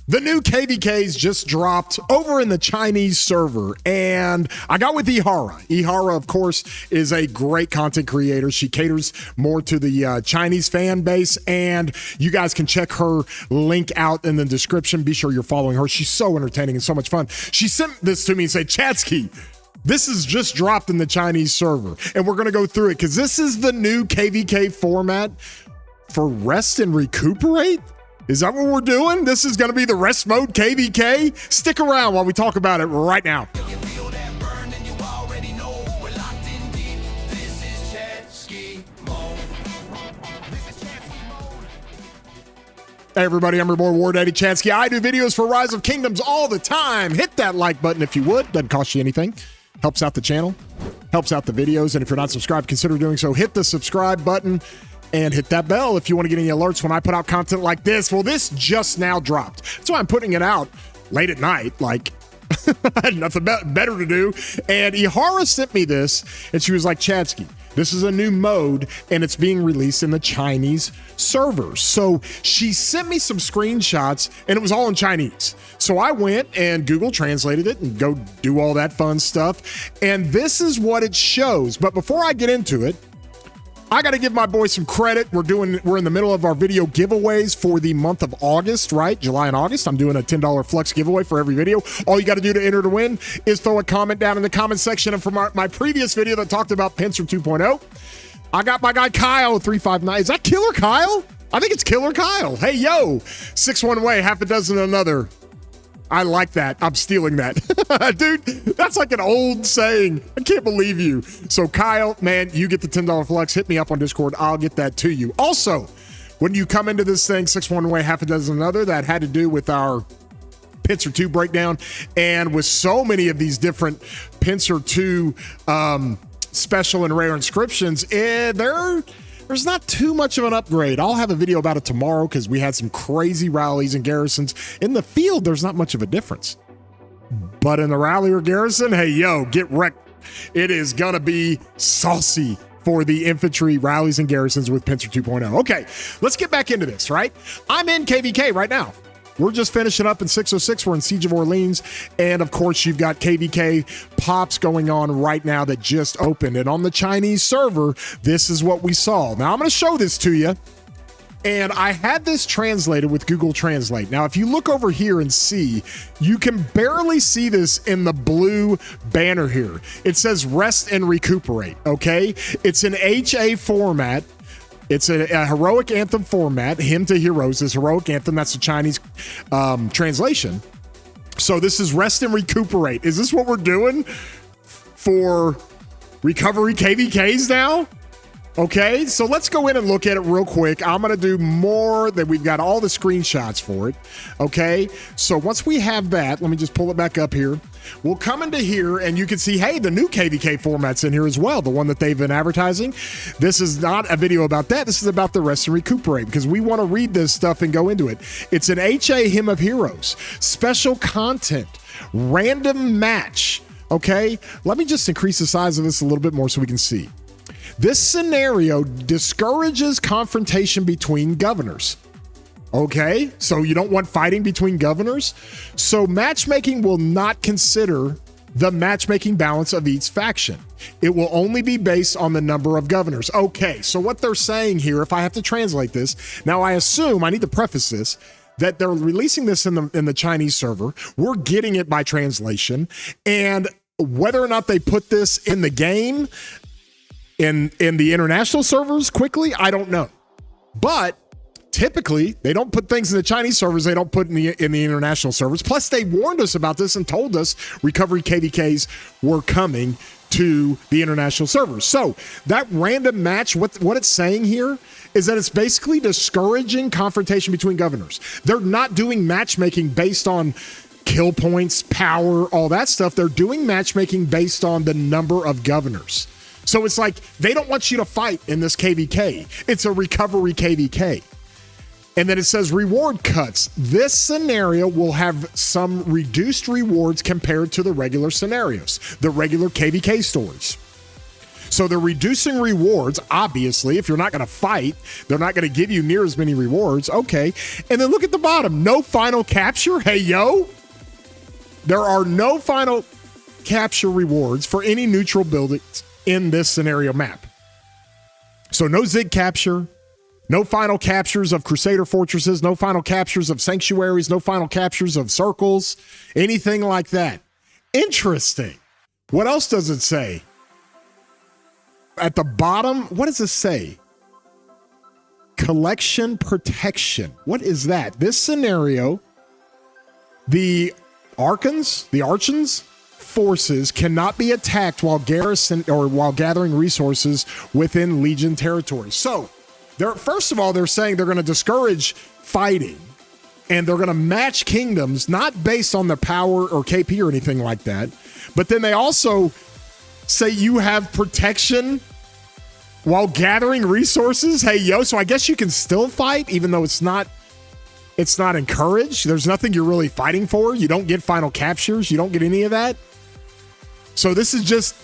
The new KvKs just dropped over in the Chinese server, and I got with Ihara. Ihara, of course, is a great content creator. She caters more to the Chinese fan base, and you guys can check her link out in the description. Be sure you're following her. She's so entertaining and so much fun. She sent this to me and said, Chatsky, this is just dropped in the Chinese server, and we're going to go through it because this is the new KvK format for rest and recuperate. Is that what we're doing? This is going to be the rest mode KvK? Stick around while we talk about it right now. Hey everybody, I'm your boy War Daddy Chatsky. I do videos for Rise of Kingdoms all the time. Hit that like button if you would. Doesn't cost you anything. Helps out the channel, helps out the videos. And if you're not subscribed, consider doing so. Hit the subscribe button and hit that bell if you want to get any alerts when I put out content like this. Well, this just now dropped. That's why I'm putting it out late at night, like I had nothing better to do. And Ihara sent me this, and she was like, Chatsky, this is a new mode, and it's being released in the Chinese servers. So she sent me some screenshots, and it was all in Chinese. So I went and Google translated it and go do all that fun stuff. And this is what it shows. But before I get into it, I got to give my boy some credit. We're in the middle of our video giveaways for the month of August, right? July and August. I'm doing a $10 Flux giveaway for every video. All you got to do to enter to win is throw a comment down in the comment section. And for my previous video that talked about Pincer 2.0, I got my guy Kyle 359. Is that Killer Kyle? I think it's Killer Kyle. Hey, yo, 6 one way, half a dozen another. I like that. I'm stealing that. Dude, that's like an old saying. I can't believe you. So Kyle, man, you get the $10 Flux. Hit me up on Discord. I'll get that to you. Also, when you come into this thing, 6 one way, half a dozen another, that had to do with our Pincer 2 breakdown. And with so many of these different Pincer 2 special and rare inscriptions, there's not too much of an upgrade. I'll have a video about it tomorrow because we had some crazy rallies and garrisons. In the field, there's not much of a difference. But in the rally or garrison, hey, yo, get wrecked. It is going to be saucy for the infantry rallies and garrisons with Pincer 2.0. Okay, let's get back into this, right? I'm in KvK right now. We're just finishing up in 606. We're in Siege of Orleans. And of course, you've got KvK pops going on right now that just opened. And on the Chinese server, this is what we saw. Now, I'm going to show this to you. And I had this translated with Google Translate. Now, if you look over here and see, you can barely see this in the blue banner here. It says rest and recuperate, okay? It's an HA format. It's a heroic anthem format, hymn to heroes is heroic anthem. That's the Chinese translation. So this is rest and recuperate. Is this what we're doing for Recovery KvKs now? Okay, so let's go in and look at it real quick. I'm going to do more that we've got all the screenshots for it. Okay, so once we have that, let me just pull it back up here. We'll come into here and you can see, hey, the new KvK format's in here as well, the one that they've been advertising. This is not a video about that. This is about the rest and recuperate because we want to read this stuff and go into it. It's an HA Hymn of Heroes, special content, random match. Okay, let me just increase the size of this a little bit more so we can see. This scenario discourages confrontation between governors. Okay, so you don't want fighting between governors. So matchmaking will not consider the matchmaking balance of each faction. It will only be based on the number of governors. Okay, so what they're saying here, if I have to translate this, now I assume, I need to preface this, that they're releasing this in the Chinese server. We're getting it by translation. And whether or not they put this in the game, in the international servers quickly, I don't know. But typically, they don't put things in the Chinese servers they don't put in the international servers. Plus, they warned us about this and told us Recovery KvKs were coming to the international servers. So that random match, what it's saying here is that it's basically discouraging confrontation between governors. They're not doing matchmaking based on kill points, power, all that stuff. They're doing matchmaking based on the number of governors. So it's like they don't want you to fight in this KvK. It's a Recovery KvK. And then it says reward cuts. This scenario will have some reduced rewards compared to the regular scenarios, the regular KvK stories. So they're reducing rewards. Obviously, if you're not going to fight, they're not going to give you near as many rewards. Okay. And then look at the bottom. No final capture. Hey, yo. There are no final capture rewards for any neutral buildings in this scenario map. So no Zig capture, no final captures of Crusader fortresses, no final captures of sanctuaries, no final captures of circles, anything like that. Interesting. What else does it say? At the bottom, what does it say? Collection protection. What is that? This scenario, the Archons forces cannot be attacked while gathering resources within Legion territory. So, first of all, they're saying they're going to discourage fighting, and they're going to match kingdoms, not based on their power or KP or anything like that. But then they also say you have protection while gathering resources. Hey, yo, so I guess you can still fight, even though it's not encouraged. There's nothing you're really fighting for. You don't get final captures. You don't get any of that. So this is just,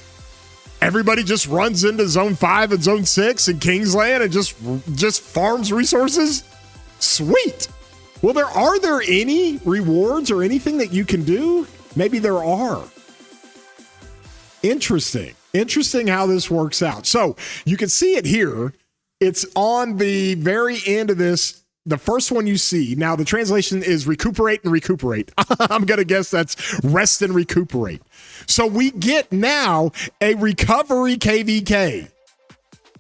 everybody just runs into Zone 5 and Zone 6 and Kingsland and just farms resources? Sweet. Well, are there any rewards or anything that you can do? Maybe there are. Interesting. Interesting how this works out. So you can see it here. It's on the very end of this. The first one you see, now the translation is recuperate and recuperate. I'm going to guess that's rest and recuperate. So we get now a Recovery KvK.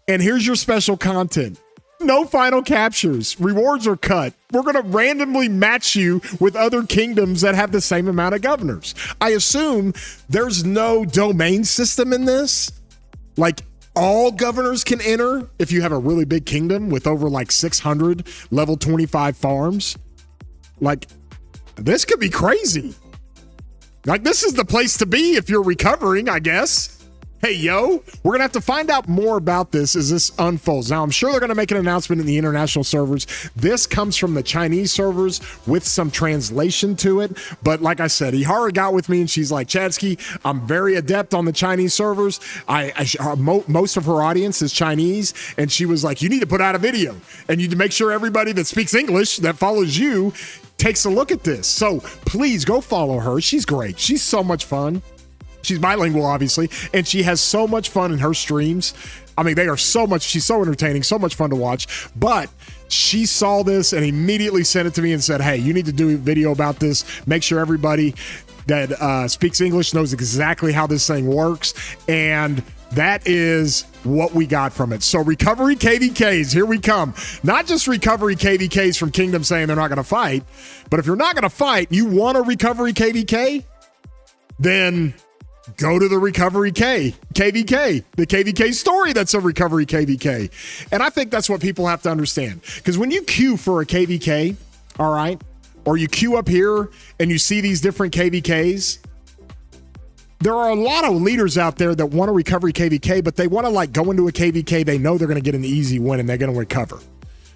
And here's your special content. No final captures. Rewards are cut. We're going to randomly match you with other kingdoms that have the same amount of governors. I assume there's no domain system in this. Like, all governors can enter if you have a really big kingdom with over like 600 level 25 farms. Like, this could be crazy. Like, this is the place to be if you're recovering, I guess. Hey, yo, we're going to have to find out more about this as this unfolds. Now, I'm sure they're going to make an announcement in the international servers. This comes from the Chinese servers with some translation to it. But like I said, Ihara got with me and she's like, Chadsky, I'm very adept on the Chinese servers. Most of her audience is Chinese. And she was like, you need to put out a video. And you need to make sure everybody that speaks English that follows you takes a look at this. So please go follow her. She's great. She's so much fun. She's bilingual, obviously, and she has so much fun in her streams. I mean, she's so entertaining, so much fun to watch. But she saw this and immediately sent it to me and said, hey, you need to do a video about this. Make sure everybody that speaks English knows exactly how this thing works. And that is what we got from it. So Recovery KvKs, here we come. Not just Recovery KvKs from Kingdom saying they're not going to fight, but if you're not going to fight, you want a Recovery KvK, then go to the Recovery KvK, the KvK story that's a Recovery KvK. And I think that's what people have to understand. Because when you queue for a KvK, all right, or you queue up here and you see these different KvKs, there are a lot of leaders out there that want a Recovery KvK, but they want to like go into a KvK they know they're going to get an easy win and they're going to recover.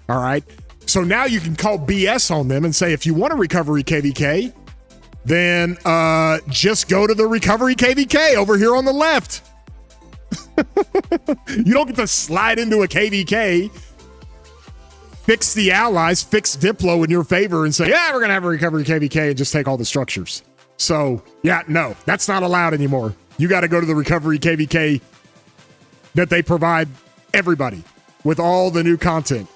All right. So now you can call BS on them and say, if you want a Recovery KvK, then just go to the Recovery KvK over here on the left. You don't get to slide into a KvK, fix the allies, fix Diplo in your favor and say, yeah, we're going to have a Recovery KvK and just take all the structures. So, yeah, no, that's not allowed anymore. You got to go to the Recovery KvK that they provide everybody with all the new content.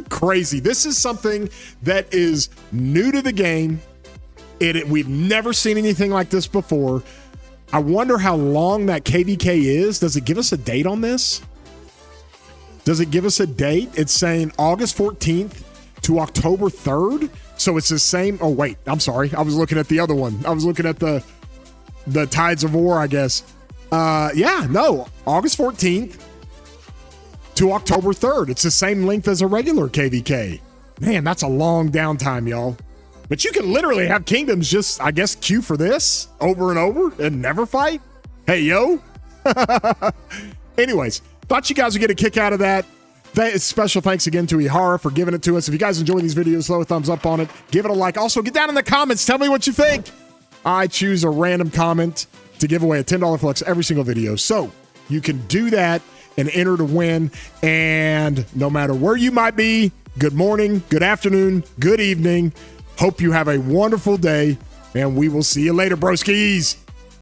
Crazy. This is something that is new to the game. We've never seen anything like this before. I wonder how long that KvK is. Does it give us a date on this? Does it give us a date? It's saying August 14th to October 3rd. So it's the same. Oh, wait, I'm sorry. I was looking at the other one. I was looking at the Tides of War, I guess. Yeah, no, August 14th to October 3rd. It's the same length as a regular KvK. Man, that's a long downtime, y'all. But you can literally have kingdoms just, I guess, queue for this over and over and never fight. Hey, yo. Anyways, thought you guys would get a kick out of that. Special thanks again to Ihara for giving it to us. If you guys enjoy these videos, throw a thumbs up on it. Give it a like. Also, get down in the comments. Tell me what you think. I choose a random comment to give away a $10 flex every single video. So you can do that and enter to win. And no matter where you might be, good morning, good afternoon, good evening. Hope you have a wonderful day, and we will see you later, broskies.